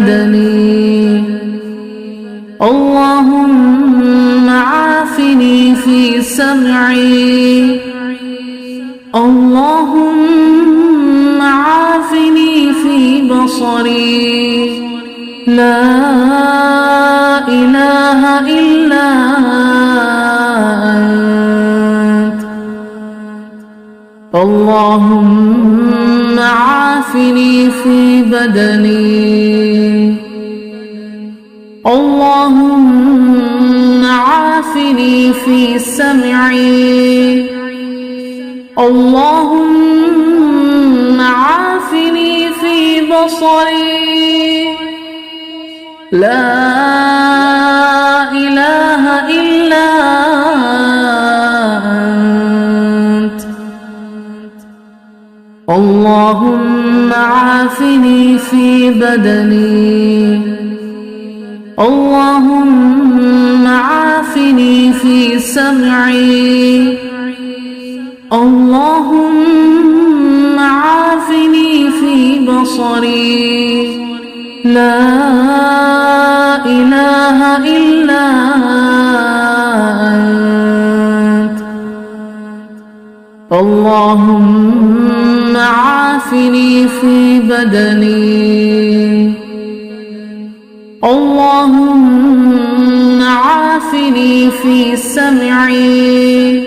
بدني اللهم عافني في سمعي اللهم عافني في بصري لا إله إلا أنت اللهم عافني في بدني اللهم عافني في سمعي اللهم عافني في بصري لا إله إلا أنت اللهم عافني في بدني اللهم عافني في سمعي اللهم عافني في بصري لا إله إلا أنت اللهم عافني في بدني اللهم عافني في سمعي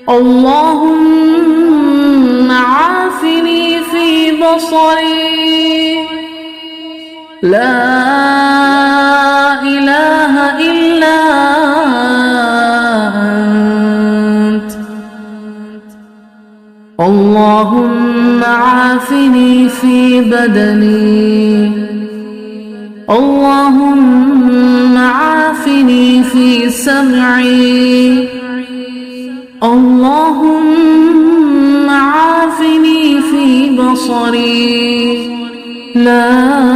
اللهم عافني في بصري لا إله إلا أنت اللهم عافني في بدني اللهم عافني في سمعي اللهم عافني في بصري لا